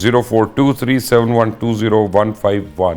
04237120-151।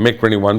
MiG-21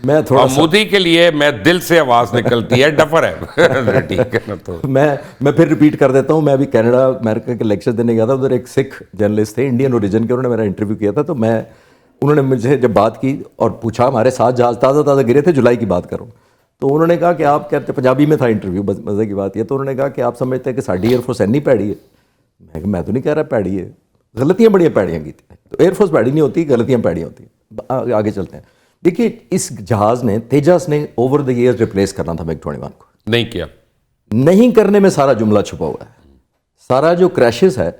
میں تھوڑا اور مودی کے لیے میں دل سے آواز نکلتی ہے ڈفر ہے. ٹھیک ہے نا. تو میں پھر ریپیٹ کر دیتا ہوں. میں ابھی کینیڈا امریکہ کے لیکچر دینے گیا تھا. ادھر ایک سکھ جرنلسٹ تھے انڈین اوریجن کے, انہوں نے میرا انٹرویو کیا تھا. تو انہوں نے مجھے جب بات کی اور پوچھا, ہمارے ساتھ جہاز تازہ گرے تھے, جولائی کی بات کروں, تو انہوں نے کہا کہ آپ کہتے, پنجابی میں تھا انٹرویو, مزے کی بات یہ, تو انہوں نے کہا کہ آپ سمجھتے ہیں کہ ساڈی ایئر فورس اینی پیڑی ہے. میں تو نہیں کہہ رہا پیڑی ہے, غلطیاں بڑی پیڑیاں کی تھیں. تو ایئر فورس پیڑی نہیں ہوتی, غلطیاں پیڑی ہوتی ہیں. آگے چلتے ہیں. دیکھیے اس جہاز نے, تیجس نے اوور دا ایئر ریپلیس کرنا تھا MiG 21 کو, نہیں کیا. نہیں کرنے میں سارا جملہ چھپا ہوا ہے. سارا جو کریشز ہے,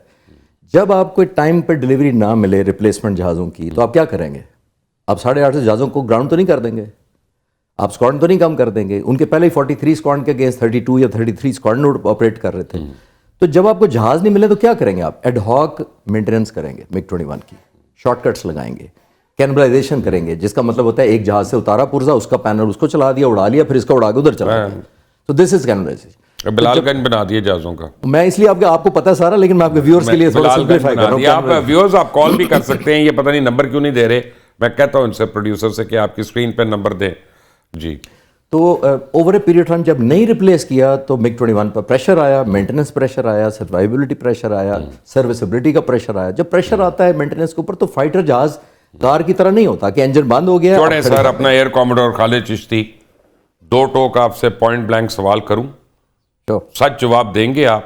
جب آپ کو ٹائم پہ ڈلیوری نہ ملے ریپلیسمنٹ جہازوں کی, تو آپ کیا کریں گے؟ آپ 850 جہازوں کو گراؤنڈ تو نہیں کر دیں گے, آپ اسکواڈن تو نہیں کم کر دیں گے. ان کے پہلے ہی 43 اسکواڈن کے اگینسٹ 32 یا 33 اسکواڈن آپریٹ کر رہے تھے. تو جب آپ کو جہاز نہیں ملے تو کیا کریں گے؟ آپ ایڈ ہاک مینٹیننس کریں گے MiG 21 کی, شارٹ کٹس لگائیں گے, کینبلائزیشن کریں گے, جس کا مطلب ہوتا ہے ایک جہاز سے اتارا پرزا, اس کا پینل اس کو چلا دیا, اڑا لیا, پھر اس کا اڑا کے ادھر چلا دیا. تو دس از کینبلائزیشن. بلال گنج بنا دیے جہازوں کا. میں اس لیے آپ کو پتہ سارا, لیکن میں آپ کے ویورز کے لیے تھوڑا سمپلیفائی کر رہا ہوں. آپ ویورز آپ کال بھی کر سکتے ہیں, یہ پتہ نہیں نمبر کیوں نہیں دے رہے. میں کہتا ہوں ان سے پروڈیوسر سے کہ آپ کی اسکرین پہ نمبر دیں. جی. تو اوور اے پیریڈ ٹائم جب نہیں ریپلیس کیا تو MiG 21 پر پریشر آیا, مینٹیننس پریشر آیا, سروائیبلٹی پریشر آیا, سروسبلٹی کا پریشر آیا. جب پریشر آتا ہے مینٹیننس کے اوپر تو فائٹر جہاز کار کی طرح نہیں ہوتا کہ انجن بند ہو گیا. چھوڑیں سر اپنا ایئر کاموڈور خالد چشتی, دو ٹوک آپ سے پوائنٹ بلینک سوال کروں, سچ جواب دیں گے آپ؟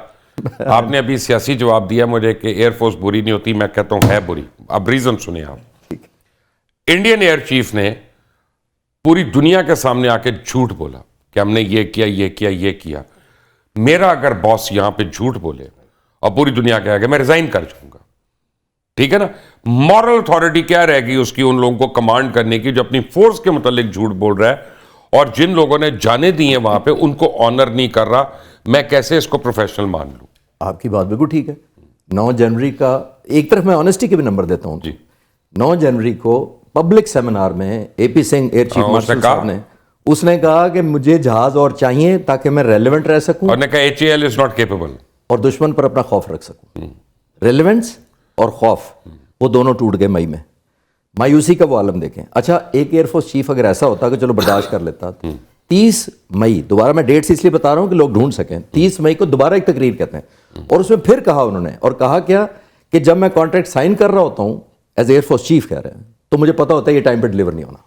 آپ نے ابھی سیاسی جواب دیا مجھے کہ ایئر فورس بری نہیں ہوتی, میں کہتا ہوں ہے بری. اب ریزن سنیں آپ. انڈین ایئر چیف نے پوری دنیا کے سامنے آ کے جھوٹ بولا کہ ہم نے یہ کیا یہ کیا یہ کیا. میرا اگر باس یہاں پہ جھوٹ بولے اور پوری دنیا کے آگے, میں ریزائن کر جاؤں گا. ٹھیک ہے نا. مورل اتھارٹی کیا رہے گی اس کی ان لوگوں کو کمانڈ کرنے کی جو اپنی فورس کے متعلق جھوٹ بول رہا ہے, اور جن لوگوں نے جانے دی ہیں وہاں پہ ان کو آنر نہیں کر رہا. میں کیسے اس کو پروفیشنل مان لوں؟ آپ کی بات بالکل ٹھیک ہے. 9 جنوری کا ایک طرف میں آنیسٹی کے بھی نمبر دیتا ہوں. 9 جنوری کو پبلک سیمینار میں AP Singh air chief marshal صاحب نے, اس نے کہا کہ مجھے جہاز اور چاہیے تاکہ میں ریلیونٹ رہ سکوں, اور نے کہا HAL is not capable, اور دشمن پر اپنا خوف رکھ سکوں. ریلیونس اور خوف وہ دونوں ٹوٹ گئے مئی میں. مایوسی کا وہ عالم دیکھیں. اچھا ایک ایئر فورس چیف اگر ایسا ہوتا کہ چلو برداشت کر لیتا, 30 مئی, دوبارہ میں ڈیٹ سے اس لیے بتا رہا ہوں کہ لوگ ڈھونڈ سکیں, 30 مئی کو دوبارہ ایک تقریر کہتے ہیں, اور اس میں پھر کہا انہوں نے, اور کہا کیا کہ جب میں کانٹریکٹ سائن کر رہا ہوتا ہوں ایز ایئر فورس چیف کہہ رہے ہیں, تو مجھے پتا ہوتا ہے یہ ٹائم پہ ڈلیور نہیں ہونا.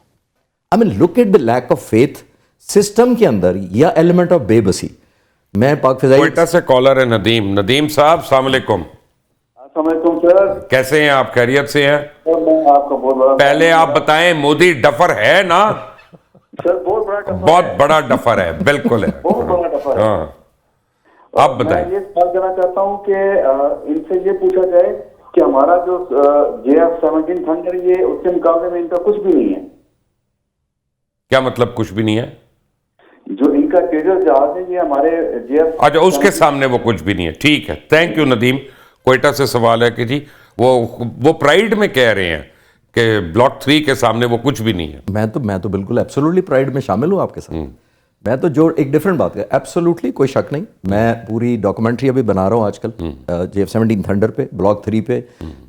I mean look at the lack of faith system کے اندر یا ایلیمنٹ آف بے بسی. میں پاک فضائی کوئٹہ سے کالر ہے ندیم. ندیم صاحب السلام علیکم. السلام علیکم سر. کیسے ہیں آپ؟ خیریت سے ہیں؟ میں آپ کا بہت بڑا, پہلے آپ بتائیں مودی ڈفر ہے نا؟ سر بہت بڑا ڈفر, بہت بڑا ڈفر ہے, بالکل ہے. بہت بڑا ڈفر ہے. ہاں آپ بتائیں. میں یہ سوال کرنا چاہتا ہوں کہ ان سے یہ پوچھا جائے کہ ہمارا جو JF-17 تھنڈر, یہ اس کے مقابلے میں ان کا کچھ بھی نہیں ہے. کیا مطلب کچھ بھی نہیں ہے؟ جو ان کا تیجس جہاز ہے یہ ہمارے JF, اچھا اس کے سامنے وہ کچھ بھی نہیں ہے. ٹھیک ہے, تھینک یو ندیم. کوئٹہ سے سوال ہے کہ جی وہ پرائیڈ میں کہہ رہے ہیں کہ بلاک 3 کے سامنے وہ کچھ بھی نہیں ہے. میں تو بالکل ایبسولوٹلی پرائیڈ میں شامل ہوں آپ کے ساتھ. میں تو جو ایک ڈفرینٹ بات ہے, ایبسولوٹلی کوئی شک نہیں. میں پوری ڈاکومنٹری ابھی بنا رہا ہوں آج کل JF-17 تھنڈر پہ, بلاک 3 پہ.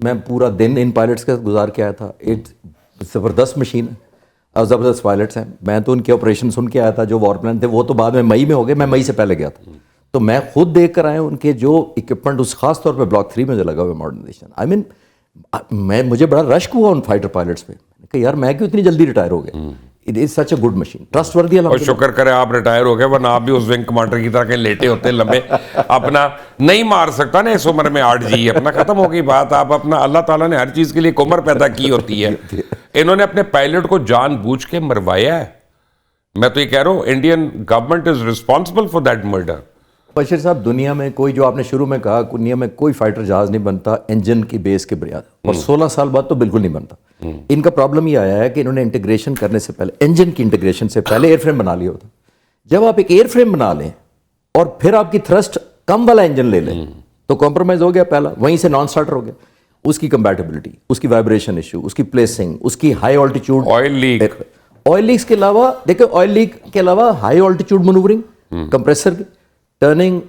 میں پورا دن ان پائلٹس کے گزار کے آیا تھا. ایک زبردست مشین ہے اور زبردست پائلٹس ہیں. میں تو ان کے آپریشن سن کے آیا تھا, جو وار پلان تھے وہ تو بعد میں مئی میں ہو گئے, میں مئی سے پہلے گیا تھا. تو میں خود دیکھ کر آیا ہوں ان کے جو اکوپمنٹ, اس خاص طور پہ بلاک 3 میں جو لگا ہوا ہے ماڈرنائزیشن. آئی مین مجھے بڑا رشک ہوا ان فائٹر پائلٹس پہ کہ یار میں کیوں اتنی جلدی ریٹائر ہو گئے. It is such a good machine, trust وردی. اور شکر کرے آپ ریٹائر ہو گئے, ورنہ آپ بھی اس ونگ کمانڈر کی طرح کے لیٹے ہوتے لمبے. اپنا نہیں مار سکتا نا اس عمر میں 8G, اپنا ختم ہو گئی بات. آپ اپنا, اللہ تعالیٰ نے ہر چیز کے لیے ایک عمر پیدا کی ہوتی ہے. انہوں نے اپنے پائلٹ کو جان بوجھ کے مروایا ہے. میں تو یہ کہہ رہا ہوں Indian government is responsible for that murder. Bashir صاحب, دنیا میں کوئی, جو آپ نے شروع میں کہا, دنیا میں کوئی فائٹر جہاز نہیں بنتا انجن کی بیس کے بنیاد, اور 16 سال بعد تو بالکل نہیں بنتا. ان کا پرابلم یہ آیا ہے کہ انہوں نے انٹیگریشن کرنے سے پہلے, انجن کی انٹیگریشن سے پہلے ایئر فریم بنا لیا ہوتا. جب آپ ایک ایئر فریم بنا لیں اور پھر آپ کی تھرسٹ کم والا انجن لے لیں تو کمپرومائز ہو گیا. پہلا وہیں سے نان سٹارٹر ہو گیا. اس کی کمپیٹیبلٹی, اس کی وائبریشن ایشو, اس کی پلیسنگ, اس کی high altitude oil leak. Oil leaks کے علاوہ دیکھیں, آئل لیک کے علاوہ ہائی آلٹیچیوڈ منورنگ, کمپریسر کی ٹرننگ,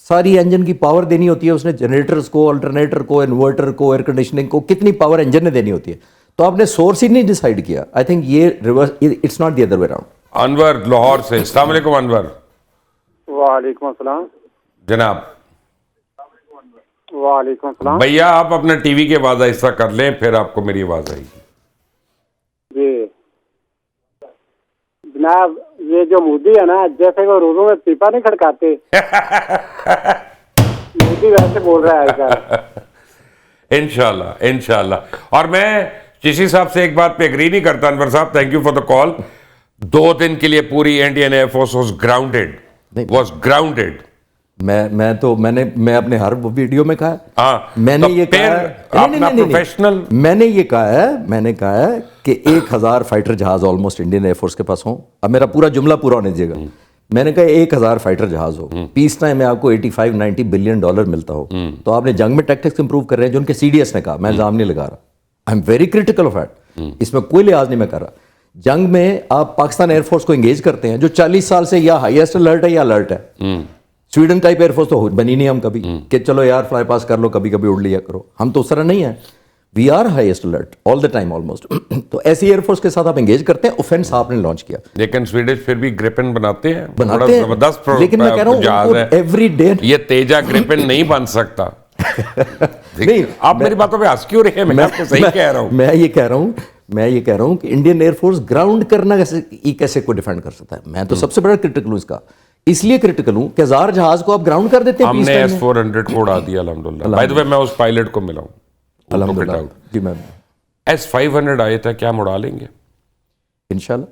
ساری انجن کی پاور دینی ہوتی ہے اس نے, جنریٹرز کو, الٹرنیٹر کو, انورٹر کو, ایئر کنڈیشننگ کو, کتنی پاور انجن نے دینی ہوتی ہے. تو آپ نے سورس ہی نہیں ڈیسائیڈ کیا. آئی تھنک یہ reverse, it's not the other way around. Anwar Lahore سے, السلام علیکم انور. وعلیکم السلام. جناب. وعلیکم السلام. بھیا آپ اپنا ٹی وی کی آواز آہستہ کر لیں, پھر آپ کو میری آواز آئے گی. جی جناب, یہ جو مودی ہے نا, جیسے وہ روزوں میں پیپا نہیں کھڑکاتے, مودی ویسے بول رہا ہے آج کل. انشاءاللہ انشاءاللہ. اور میں چشتی صاحب سے ایک بات پہ اگری نہیں کرتا. انور صاحب تھینک یو فار دا کال. 2 دن کے لیے پوری Indian air force was grounded. میں اپنے ہر ویڈیو میں کہا, میں نے یہ کہا ہے کہ 1000 فائٹر جہاز آلموسٹ انڈین ایئر فورس کے پاس ہوں. اب میرا پورا جملہ پورا ہونے دیجیے گا. میں نے کہا 1000 فائٹر جہاز ہو, پیس ٹائم میں آپ کو $85-90 بلین ملتا ہو, تو آپ نے جنگ میں ٹیکٹکس امپروو کر رہے ہیں, جو ان کے CDS نے کہا, میں الزام نہیں لگا رہا. I am very critical of it, اس میں کوئی لحاظ نہیں میں کر رہا. جنگ میں آپ پاکستان ایئر فورس کو انگیج کرتے ہیں جو 40 سال سے یا ہائیسٹ الرٹ ہے یا الرٹ ہے. سویڈن ٹائپ ایئر فورس تو بنی نہیں ہم کبھی کہ چلو یار فلائی پاس کر لو, کبھی کبھی اڑ لیا کرو. ہم تو اس طرح نہیں ہیں. We are highest alert all the time almost. تو ایسی ایئر فورس کے ساتھ آپ انگیج کرتے ہیں. اوفینس آپ نے لانچ کیا, لیکن سویڈش پھر بھی گریپن بناتے ہیں, زبردست. لیکن میں کہہ رہا ہوں ایوری ڈے یہ تیجا گریپن نہیں بن سکتا. نہیں, آپ میری باتوں پہ ہنس کیوں رہے ہیں؟ میں آپ کو صحیح کہہ رہا ہوں. میں یہ کہہ رہا ہوں کہ انڈین ایئر فورس گراؤنڈ کرنا کیسے کوئی ڈیفینڈ کر سکتا ہے. میں تو سب سے بڑا کرٹیکل ہوں اس کا, اس لیے کرٹیکل ہوں کہ 1000 جہاز کو آپ گراؤنڈ کر دیتے ہیں. ہم نے S-400 کو اڑا دیا الحمدللہ. بائی دی وے میں اس پائلٹ کو ملا ہوں الحمدللہ. جی میم. S-500 آئے تھا, کیا ہم اڑا لیں گے انشاءاللہ.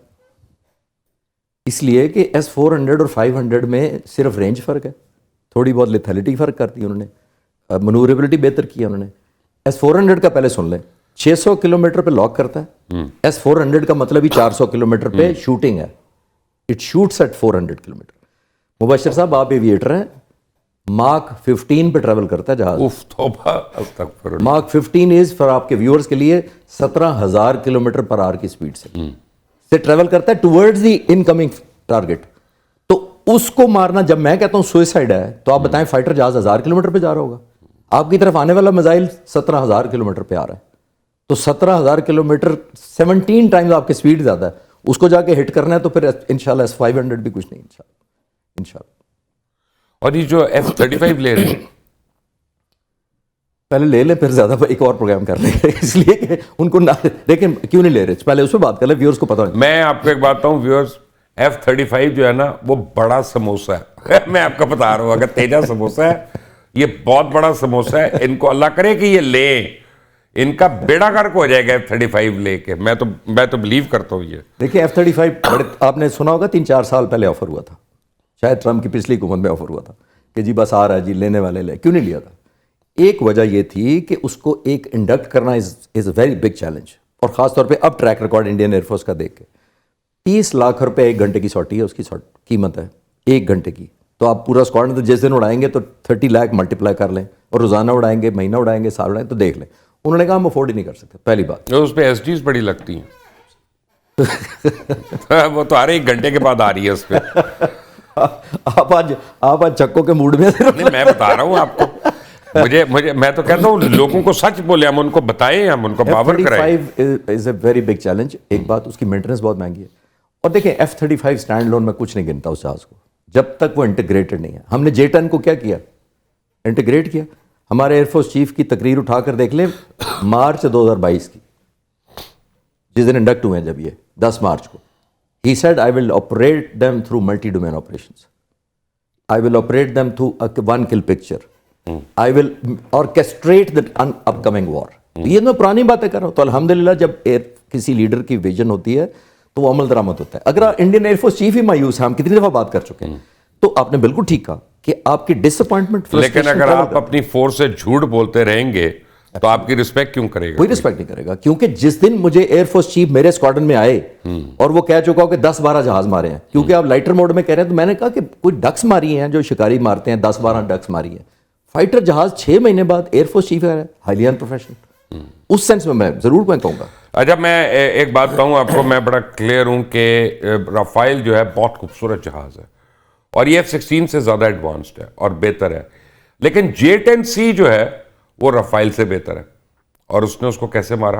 اس لیے کہ S-400 اور 500 میں صرف رینج فرق ہے, تھوڑی بہت لیتھلٹی فرق کرتی ہے انہوں نے, منوربلٹی بہتر کی ہے انہوں نے. S-400 کا پہلے سن لیں, 600 کلومیٹر پہ لاک کرتا ہے. S-400 کا مطلب ہی 400 کلومیٹر پہ شوٹنگ ہے. It shoots at 400 kilometre. Mubashir صاحب آپ ایویٹر ہیں, ماک 15 پہ ٹریول کرتا ہے جہاز. ماک 15 از فار آپ کے ویورز کے لیے 17,000 کلومیٹر پر آور کی سپیڈ سے ٹریول کرتا ہے towards the in coming target. تو اس کو مارنا, جب میں کہتا ہوں سوئسائڈ ہے, تو آپ بتائیں فائٹر جہاز 1000 کلومیٹر پہ جا رہا ہوگا, آپ کی طرف آنے والا میزائل 17,000 کلومیٹر پہ آ رہا ہے. تو 17,000 کلومیٹر 17 ٹائمز آپ کی سپیڈ زیادہ ہے, اس کو جا کے ہٹ کرنا ہے. تو پھر انشاءاللہ S-500 بھی کچھ نہیں انشاءاللہ. اور یہ جو F-35 لے رہے ہیں, پہلے لے لیں, پھر زیادہ ایک اور پروگرام کر لیں, اس لیے کہ ان کو نہ لیکن کیوں نہیں لے رہے, پہلے اس پہ بات کر لیں, ویورز کو پتہ نہیں. میں آپ کو ایک بات بتاؤں ویورز, F-35 جو ہے نا وہ بڑا سموسہ ہے. میں آپ کو بتا رہا ہوں, اگر تیجا سموسہ ہے, یہ بہت بڑا سموسہ ہے. ان کو اللہ کرے کہ یہ لیں, ان کا بیڑا غرق ہو جائے گا F-35 لے کے. میں تو بلیو کرتا ہوں. یہ دیکھیں F-35 آپ نے سنا ہوگا 3-4 سال پہلے آفر ہوا تھا, شاید ٹرمپ کی پچھلی حکومت میں آفر ہوا تھا کہ جی بس آ رہا ہے جی, لینے والے لے. کیوں نہیں لیا تھا؟ ایک وجہ یہ تھی کہ اس کو ایک انڈکٹ کرنا از اے ویری بگ چیلنج, اور خاص طور پہ اب track record Indian air force کا دیکھ کے 30 لاکھ روپے 1 گھنٹے کی سوٹی ہے, اس کی قیمت ہے 1 گھنٹے کی. تو آپ پورا اسکواڈ تو جس دن اڑائیں گے تو 30 لاکھ ملٹیپلائی کر لیں, اور روزانہ اڑائیں گے, مہینہ اڑائیں گے, سال اڑائیں گے, تو دیکھ لیں. انہوں نے کہا ہم افورڈ ہی نہیں کر سکتے. پہلی بات اس پہ SDs بڑی لگتی ہیں. وہ تو ہر 1 گھنٹے کے بعد آ رہی ہے اس پہ. آپ آج چکوں کے موڈ میں. میں بتا رہا ہوں آپ کو, میں تو کہتا ہوں لوگوں کو سچ بولے, ہم ان کو بتائیں, ہم ان کو باور کرائیں. F-35 is a very big challenge. ایک بات, اس کی مینٹیننس بہت مہنگی ہے. اور دیکھیں F-35 اسٹینڈ لون میں کچھ نہیں گنتا اس جہاز کو جب تک وہ انٹیگریٹڈ نہیں ہے. ہم نے J-10 کو کیا کیا, انٹیگریٹ کیا. ہمارے ایئر فورس چیف کی تقریر اٹھا کر دیکھ لیں, مارچ 2022 کی, جس دن انڈکٹ ہوئے ہیں جب یہ 10 مارچ کو, he said I will operate them through multi-domain operations. I will operate them through a one kill picture. I will orchestrate the upcoming war. یہ میں پرانی باتیں کر رہا ہوں. تو الحمدللہ جب کسی لیڈر کی ویژن ہوتی ہے تو وہ عمل درآمد ہوتا ہے. اگر انڈین ایئر فورس چیف ہی مایوس ہے, ہم کتنی دفعہ بات کر چکے ہیں, تو آپ نے بالکل ٹھیک کہا کہ آپ کی ڈس اپوائنٹمنٹ. لیکن اگر آپ اپنی فورس سے جھوٹ بولتے رہیں گے تو آپ کی رسپیکٹ کیوں کرے گا؟ کوئی رسپیکٹ نہیں کرے گا, کیونکہ جس دن مجھے ایئر فورس چیف میرے اسکواڈرن میں آئے اور وہ کہہ چکا ہو کہ 10-12 جہاز مارے ہیں, کیونکہ آپ لائٹر موڈ میں کہہ رہے ہیں, تو میں نے کہا کہ کوئی ڈکس ماری ہیں جو شکاری مارتے ہیں, 10-12 ڈکس ماری ہیں. فائٹر جہاز 6 مہینے بعد ایئر فورس چیف ہے, ہائیلی ان پروفیشنل. اس سینس میں ضرور میں کہوں گا. اچھا, میں ایک بات بتاؤں آپ کو, میں بڑا کلیئر ہوں کہ رافائل جو ہے بہت خوبصورت جہاز ہے, اور یہ F-16 سے زیادہ ایڈوانسڈ ہے اور بہتر ہے. لیکن J-10C جو ہے وہ رافائل سے بہتر ہے. اور اس نے اس کو کیسے مارا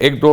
1-2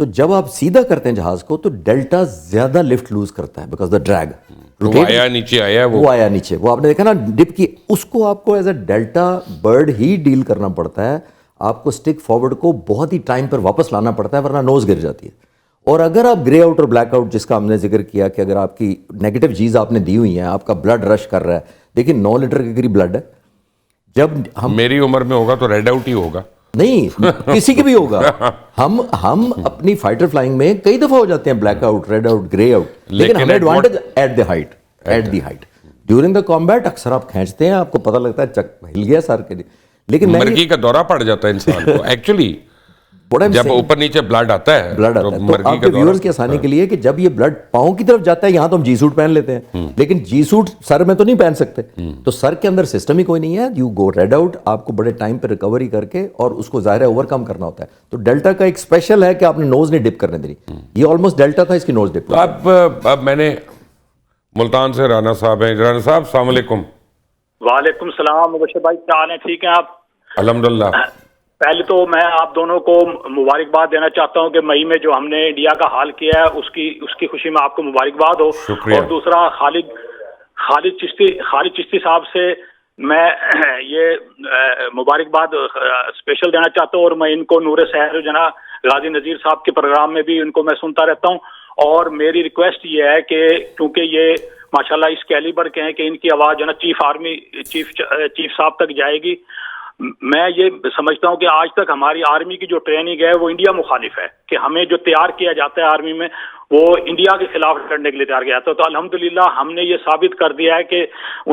تو جب آپ سیدھا کرتے ہیں جہاز کو تو ڈیلٹا زیادہ لفٹ لوز کرتا ہے بیکاز دا ڈریگ وہ آیا نیچے آیا وہ آیا نیچے, وہ آپ نے دیکھا نا ڈپ کی, اس کو آپ کو ایز اے ڈیلٹا برڈ ہی ڈیل کرنا پڑتا ہے. آپ کو اسٹک فارورڈ کو بہت ہی ٹائم پر واپس لانا پڑتا ہے ورنہ نوز گر جاتی ہے. اور اگر آپ گرے آؤٹ اور بلیک آؤٹ جس کا ہم نے ذکر کیا کہ اگر آپ کی نیگیٹو چیز آپ نے دی ہوئی ہیں, آپ کا بلڈ رش کر رہا ہے, دیکھیں 9 لیٹر کے قریب بلڈ ہے. جب ہم میری عمر میں ہوگا تو ریڈ آؤٹ ہی ہوگا, نہیں کسی کے بھی ہوگا, ہم اپنی فائٹر فلائنگ میں کئی دفعہ ہو جاتے ہیں black out, red out, grey out, لیکن ہمیں advantage at the height during the combat اکثر آپ کھینچتے ہیں, آپ کو پتہ لگتا ہے چک ہل گیا سر کے لیے. لیکن مرگی کا دورہ پڑ جاتا ہے انسان کو ایکچولی جب اوپر نیچے بلڈ آتا ہے. بلڈ آتا ہے تو آپ کے ویورز کی آسانی کے لیے کہ جب یہ بلڈ پاؤں کی طرف جاتا ہے, یہاں تو ہم جی سوٹ پہن لیتے ہیں, لیکن جی سوٹ سر میں تو نہیں پہن سکتے, تو سر کے اندر سسٹم ہی کوئی نہیں ہے. یو گو ریڈ آؤٹ, آپ کو بڑے ٹائم پہ ریکوری کر کے اور اس کو ظاہر ہے اوور کم کرنا ہوتا ہے. تو ڈیلٹا کا ایک اسپیشل ہے کہ آپ نے نوز نہیں ڈپ کرنے دینی, یہ آلموسٹ ڈیلٹا تھا, اس کی نوز ڈپ. اب میں نے ملتان سے رانا صاحب ہیں. رانا صاحب السلام علیکم. وعلیکم السلام مبشر بھائی, کیا حال ہیں؟ ٹھیک ہیں آپ؟ الحمدللہ. پہلے تو میں آپ دونوں کو مبارکباد دینا چاہتا ہوں کہ مئی میں جو ہم نے انڈیا کا حال کیا ہے اس کی خوشی میں آپ کو مبارکباد ہو. شکریہ. اور دوسرا خالد چشتی صاحب سے میں یہ مبارکباد اسپیشل دینا چاہتا ہوں, اور میں ان کو نور سحر جناب غازی نذیر صاحب کے پروگرام میں بھی ان کو میں سنتا رہتا ہوں. اور میری ریکویسٹ یہ ہے کہ کیونکہ یہ ماشاءاللہ اس کیلیبر کے ہیں کہ ان کی آواز جو نا چیف صاحب تک جائے گی. میں یہ سمجھتا ہوں کہ آج تک ہماری آرمی کی جو ٹریننگ ہے وہ انڈیا مخالف ہے, کہ ہمیں جو تیار کیا جاتا ہے آرمی میں وہ انڈیا کے خلاف لڑنے کے لیے تیار کیا جاتا ہے. تو الحمدللہ ہم نے یہ ثابت کر دیا ہے کہ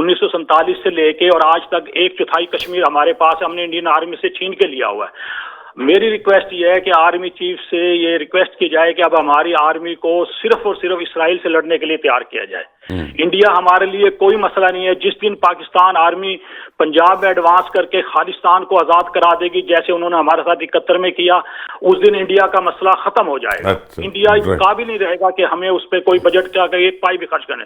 1947 سے لے کے اور آج تک 1/4 کشمیر ہمارے پاس ہے, ہم نے انڈین آرمی سے چھین کے لیا ہوا ہے. میری ریکویسٹ یہ ہے کہ آرمی چیف سے یہ ریکویسٹ کی جائے کہ اب ہماری آرمی کو صرف اور صرف اسرائیل سے لڑنے کے لیے تیار کیا جائے. انڈیا ہمارے لیے کوئی مسئلہ نہیں ہے. جس دن پاکستان آرمی پنجاب میں ایڈوانس کر کے خالستان کو آزاد کرا دے گی جیسے انہوں نے ہمارے ساتھ 71 میں کیا, اس دن انڈیا کا مسئلہ ختم ہو جائے گا. انڈیا اس قابل نہیں رہے گا کہ ہمیں اس پہ کوئی بجٹ کا ایک پائی بھی خرچ کریں.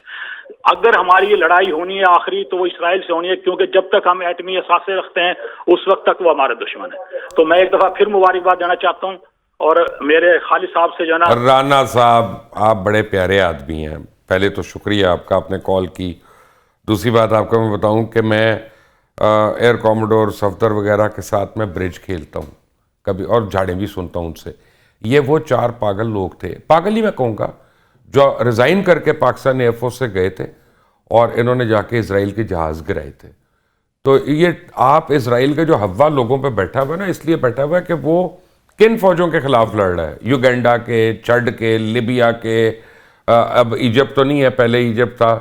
اگر ہماری یہ لڑائی ہونی ہے آخری تو وہ اسرائیل سے ہونی ہے, کیونکہ جب تک ہم ایٹمی اثاثے رکھتے ہیں اس وقت تک وہ ہمارے دشمن ہیں. تو میں ایک دفعہ پھر مبارکباد دینا چاہتا ہوں, اور میرے خالد صاحب سے جو نا. رانا صاحب آپ بڑے پیارے آدمی ہیں, پہلے تو شکریہ آپ کا, آپ نے کال کی. دوسری بات آپ کو میں بتاؤں کہ میں ایئر کوموڈور صفدر وغیرہ کے ساتھ میں برج کھیلتا ہوں کبھی, اور جھاڑیں بھی سنتا ہوں ان سے. یہ وہ 4 پاگل لوگ تھے, پاگل ہی میں کہوں گا, جو ریزائن کر کے پاکستان ایئر فورس سے گئے تھے اور انہوں نے جا کے اسرائیل کے جہاز گرائے تھے. تو یہ آپ اسرائیل کا جو ہوا لوگوں پہ بیٹھا ہوا ہے نا, اس لیے بیٹھا ہوا ہے کہ وہ کن فوجوں کے خلاف لڑ رہا ہے, یوگینڈا کے, چڈ کے, لیبیا کے, اب ایجپٹ تو نہیں ہے, پہلے ایجپٹ تھا,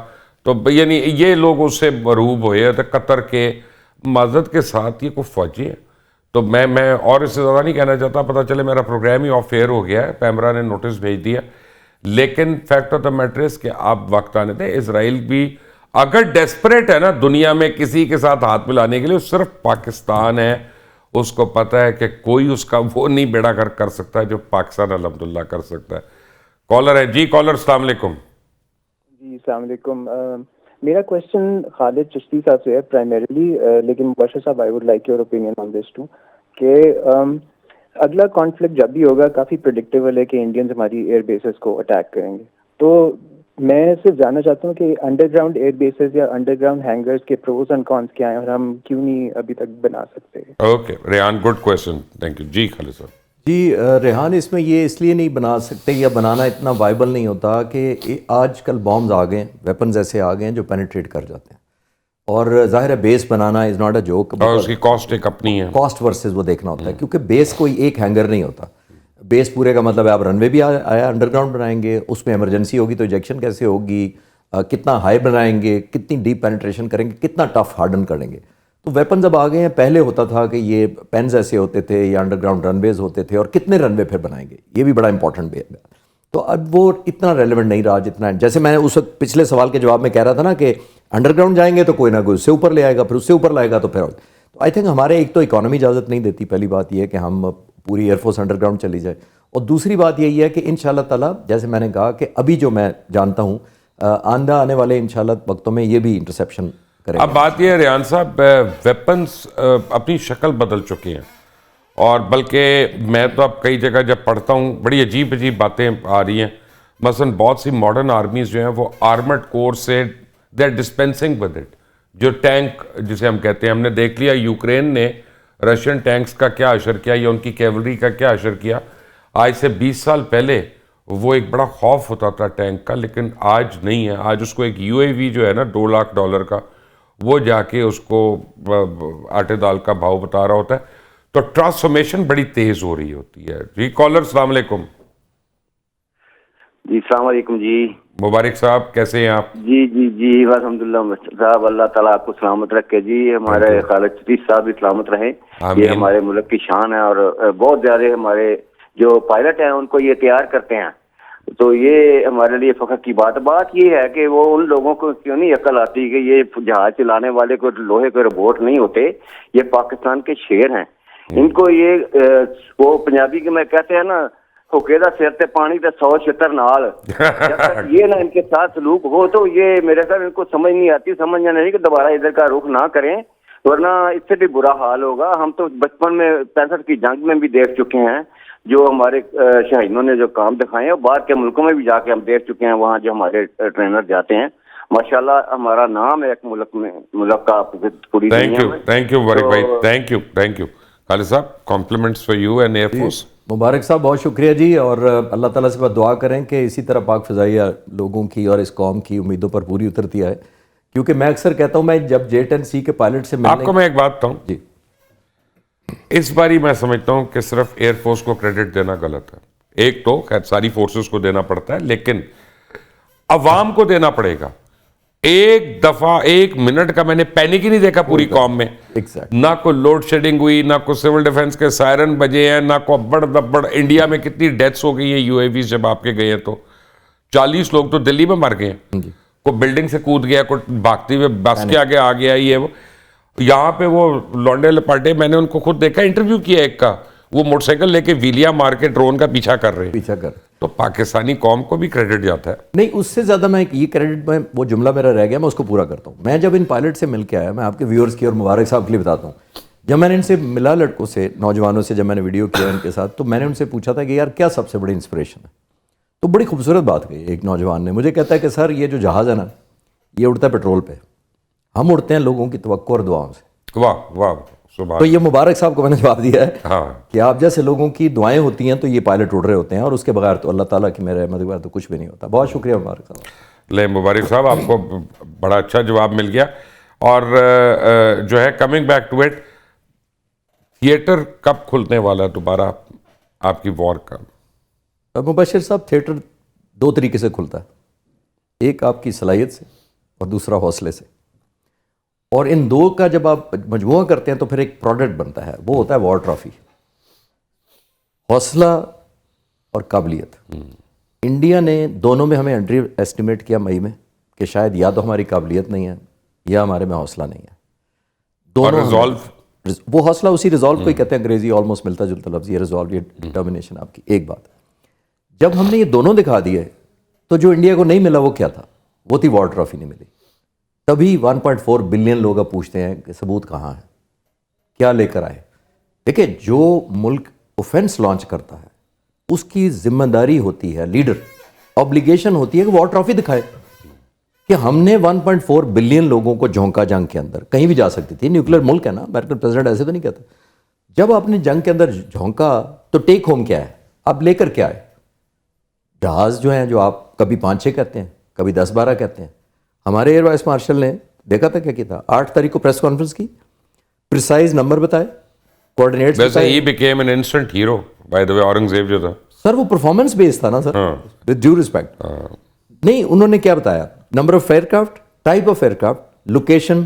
تو یعنی یہ لوگ اس سے مرعوب ہوئے تھے, قطر کے. معذرت کے ساتھ یہ کوئی فوجی ہے. تو میں اور اس سے زیادہ نہیں کہنا چاہتا, پتہ چلے میرا پروگرام ہی آف ایئر ہو گیا ہے, پیمرا نے نوٹس بھیج دیا. لیکن فیکٹ آف دا میٹر اس کہ آپ وقت آنے دیں. اسرائیل بھی اگر ڈیسپریٹ ہے نا دنیا میں کسی کے ساتھ ہاتھ ملانے کے لیے, صرف پاکستان ہے. اس کو پتہ ہے کہ کوئی اس کا وہ نہیں بیڑا کر سکتا ہے جو پاکستان الحمدللہ کر سکتا ہے. کالر ہے جی. کالر السلام علیکم. جی السلام علیکم. میرا کوشچن خالد چشتی صاحب سے ہے پرائمریلی, لیکن مبشر صاحب I would like your opinion on this too, کہ اگلا کانفلکٹ جب بھی ہوگا کافی پریڈکٹیبل ہے کہ انڈینز ہماری ایئر بیسز کو اٹیک کریں گے. تو میں صرف جاننا چاہتا ہوں کہ انڈر گراؤنڈ ایئر بیسز یا انڈر گراؤنڈ ہینگرز کے پروز اینڈ کونس کیا ہیں, اور ہم کیوں نہیں ابھی تک بنا سکتے. Okay Rehan, good question, thank you. جی خالد صاحب. جی ریحان, اس میں یہ اس لیے نہیں بنا سکتے یا بنانا اتنا وائبل نہیں ہوتا کہ آج کل بامز آ گئے ہیں, ویپنز ایسے آ گئے ہیں جو پینیٹریٹ کر جاتے ہیں, اور ظاہر ہے بیس بنانا از ناٹ اے جوک. اور اس کی کاسٹ ایک اپنی ہے, کاسٹ ورسز وہ دیکھنا ہوتا ہے, کیونکہ بیس کوئی ایک ہینگر نہیں ہوتا. بیس پورے کا مطلب ہے آپ رن وے بھی آیا انڈر گراؤنڈ بنائیں گے, اس میں ایمرجنسی ہوگی تو ایجیکشن کیسے ہوگی, کتنا ہائی بنائیں گے, کتنی ڈیپ پینیٹریشن کریں گے, کتنا ٹف ہارڈن کریں گے. تو ویپنز اب آ گئے ہیں. پہلے ہوتا تھا کہ یہ پینز ایسے ہوتے تھے یا انڈر گراؤنڈ رن ویز ہوتے تھے, اور کتنے رن وے پھر بنائیں گے, یہ بھی بڑا امپورٹنٹ ہے. تو اب وہ اتنا ریلیونٹ نہیں رہا جتنا, جیسے میں اس وقت پچھلے سوال کے جواب میں کہہ رہا تھا نا کہ انڈر گراؤنڈ جائیں گے تو کوئی نہ کوئی اس سے اوپر لے آئے گا, پھر اس سے اوپر لائے گا, تو پھر تو آئی تھنک ہمارے ایک تو اکانومی اجازت نہیں دیتی. پہلی بات یہ ہے کہ ہم پوری ایئر فورس انڈر گراؤنڈ چلی جائے, اور دوسری بات یہی ہے کہ انشاءاللہ تعالیٰ جیسے میں نے کہا کہ ابھی جو میں جانتا ہوں آنے والے انشاءاللہ وقتوں میں یہ بھی انٹرسیپشن کریں. اب بات یہ ہے ریحان صاحب, ویپنز اپنی شکل بدل چکے ہیں, اور بلکہ میں تو اب کئی جگہ جب پڑھتا ہوں بڑی عجیب عجیب باتیں آ رہی ہیں. مثلا بہت سی ماڈرن آرمیز جو ہیں وہ آرمڈ کور سے they are dispensing with it. جو ٹینک جسے ہم کہتے ہیں, ہم نے دیکھ لیا یوکرین نے رشین ٹینکس کا کیا اشر کیا یا ان کی کیولری کا کیا اشر کیا. آج سے 20 سال پہلے وہ ایک بڑا خوف ہوتا تھا ٹینک کا, لیکن آج نہیں ہے. آج اس کو ایک UAV جو ہے نا $2 لاکھ کا, وہ جا کے اس کو آٹے دال کا بھاؤ بتا رہا ہوتا ہے. تو ٹرانسفارمیشن بڑی تیز ہو رہی ہوتی ہے. جی کالر السلام علیکم. جی السلام علیکم. جی مبارک صاحب کیسے ہیں آپ؟ جی الحمدللہ صاحب, اللہ تعالیٰ آپ کو سلامت رکھے. جی ہمارے خالد چشتی صاحب بھی سلامت رہیں. یہ ہمارے ملک کی شان ہے, اور بہت زیادہ ہمارے جو پائلٹ ہیں ان کو یہ تیار کرتے ہیں, تو یہ ہمارے لیے فخر کی بات. بات یہ ہے کہ وہ ان لوگوں کو کیوں نہیں عقل آتی کہ یہ جہاز چلانے والے کو لوہے کے روبوٹ نہیں ہوتے, یہ پاکستان کے شیر ہیں. ان کو یہ وہ پنجابی کے میں کہتے ہیں نا, حکے دا سر تے پانی تے 100 چھتر نال. جب تک یہ نہ ان کے ساتھ سلوک ہو تو یہ میرے خیال ان کو سمجھ نہیں آتی. سمجھنا نہیں کہ دوبارہ ادھر کا رخ نہ کریں, ورنہ اس سے بھی برا حال ہوگا. ہم تو بچپن میں 65 کی جنگ میں بھی دیکھ چکے ہیں جو ہمارے شہیدوں نے جو کام دکھائے ہیں, باہر کے ملکوں میں بھی جا کے ہم دیکھ چکے ہیں. وہاں جو ہمارے ٹرینر جاتے ہیں, ماشاءاللہ ہمارا نام ہے ایک ملک کا پوری دنیا میں. تھینک یو مبارک بھائی, تھینک یو خالد صاحب. Compliments for you and air force. Mubarak صاحب بہت شکریہ جی, اور اللہ تعالیٰ سے دعا کریں کہ اسی طرح پاک فضائیہ لوگوں کی اور اس قوم کی امیدوں پر پوری اترتی ہے. کیونکہ میں اکثر کہتا ہوں, میں جب J-10C کے پائلٹ سے آپ کو میں ایک بات بتاؤں جی, اس باری میں سمجھتا ہوں کہ صرف ایئر فورس کو کریڈٹ دینا غلط ہے. ایک تو خیر ساری فورسز کو دینا پڑتا ہے, لیکن عوام کو دینا پڑے گا. ایک دفعہ 1 منٹ کا میں نے پینک ہی نہیں دیکھا پوری قوم میں. نہ کوئی لوڈ شیڈنگ ہوئی, نہ کوئی سول ڈیفنس کے سائرن بجے ہیں, نہ کوئی بڑ دبڑ. انڈیا میں کتنی ڈیتھس ہو گئی ہیں UAVs جب آپ کے گئے ہیں, تو 40 لوگ تو دلی میں مر گئے ہیں. کوئی بلڈنگ سے کود گیا, کوئی بھاگتے ہوئے بس کے آگے آ گیا. یہ وہ یہاں پہ وہ لونڈے لپاٹے, میں نے ان کو خود دیکھا, انٹرویو کیا ایک کا, وہ موٹر سائیکل لے کے ویلیاں مار کے ڈرون کا پیچھا کر رہے ہیں. تو پاکستانی قوم کو بھی کریڈٹ جاتا ہے. نہیں, اس سے زیادہ میں یہ کریڈٹ, میں وہ جملہ میرا رہ گیا, میں اس کو پورا کرتا ہوں. میں جب ان پائلٹ سے مل کے آیا, میں آپ کے ویورز کی اور مبارک صاحب کے لیے بتاتا ہوں, جب میں نے ان سے ملا, لڑکوں سے, نوجوانوں سے, جب میں نے ویڈیو کیا ان کے ساتھ, تو میں نے ان سے پوچھا تھا کہ یار کیا سب سے بڑی انسپریشن ہے. تو بڑی خوبصورت بات کہی ایک نوجوان نے. مجھے کہتا ہے کہ سر یہ جو جہاز ہے نا, یہ اڑتا ہے پیٹرول پہ, ہم اڑتے ہیں لوگوں کی توقع اور دعاؤں سے. واہ واہ. تو یہ مبارک صاحب کو میں نے جواب دیا ہے کہ آپ جیسے لوگوں کی دعائیں ہوتی ہیں تو یہ پائلٹ اڑ رہے ہوتے ہیں, اور اس کے بغیر تو اللہ تعالیٰ کی میرے رحمت کے بغیر تو کچھ بھی نہیں ہوتا. بہت شکریہ مبارک صاحب. لے مبارک صاحب, آپ کو بڑا اچھا جواب مل گیا. اور جو ہے coming back to it, theatre کب کھلنے والا ہے دوبارہ آپ کی وار کا؟ مبشر صاحب, تھیٹر 2 طریقے سے کھلتا ہے. ایک آپ کی صلاحیت سے, اور دوسرا حوصلے سے. اور ان 2 کا جب آپ مجموعہ کرتے ہیں تو پھر ایک پروڈکٹ بنتا ہے, وہ ہوتا ہے وار ٹرافی. حوصلہ اور قابلیت. انڈیا نے دونوں میں ہمیں انڈر ایسٹیمیٹ کیا مئی میں, کہ شاید یا تو ہماری قابلیت نہیں ہے یا ہمارے میں حوصلہ نہیں ہے. دونوں وہ حوصلہ اسی ریزالو کو ہی کہتے ہیں, انگریزی آلموسٹ ملتا جلتا لفظ یہ ریزالو, یہ ڈٹرمنیشن آپ کی. ایک بات, جب ہم نے یہ دونوں دکھا دیے تو جو انڈیا کو نہیں ملا وہ کیا تھا, وہ تھی وار ٹرافی نہیں ملی. تبھی 1.4 بلین لوگ اب پوچھتے ہیں کہ ثبوت کہاں ہے, کیا لے کر آئے. دیکھیں, جو ملک اوفینس لانچ کرتا ہے اس کی ذمہ داری ہوتی ہے, لیڈر آبلیگیشن ہوتی ہے کہ وار ٹرافی دکھائے کہ ہم نے 1.4 بلین لوگوں کو جھونکا جنگ کے اندر. کہیں بھی جا سکتی تھی, نیوکلیر ملک ہے نا, امریکن پریزیڈنٹ ایسے تو نہیں کہتا. جب آپ نے جنگ کے اندر جھونکا تو ٹیک ہوم کیا ہے, آپ لے کر کیا آئے. جہاز جو ہیں, جو آپ کبھی 5-6 کہتے ہیں, کبھی 10-12 کہتے ہیں. ہمارے ایئر وائس مارشل نے دیکھا تھا کیا تھا, 8 تاریخ کو پریس کانفرنس کی, پریسائز نمبر بتائے, کوآرڈینیٹس ویسے ہی became an instant hero by the way. Aurangzeb جو تھا سر, وہ پرفارمنس بیس تھا نا سر, ود ڈیو ریسپیکٹ. نہیں, انہوں نے کیا بتایا, number of aircraft, type of aircraft, location,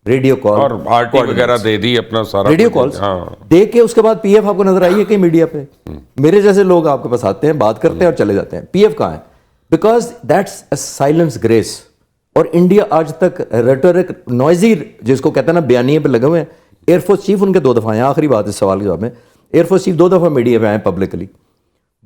radio call, اور RT وغیرہ دے دی اپنا سارا ریڈیو کالز دے کے. اس کے بعد پی ایف آپ کو نظر آئی ہے کہیں میڈیا پہ؟ میرے جیسے لوگ آپ کے پاس آتے ہیں, بات کرتے ہیں اور چلے جاتے ہیں. پی ایف کہاں ہے؟ Because that's a silence grace. اور انڈیا آج تک ریٹورک نوائزی جس کو کہتے ہیں نا, بیانیے پہ لگے ہوئے ہیں. ایئر فورس چیف ان کے 2 دفعہ ہیں, آخری بات اس سوال کے جواب میں, ایئر فورس چیف 2 دفعہ میڈیا پہ آئے publicly,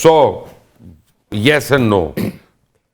So, yes and no.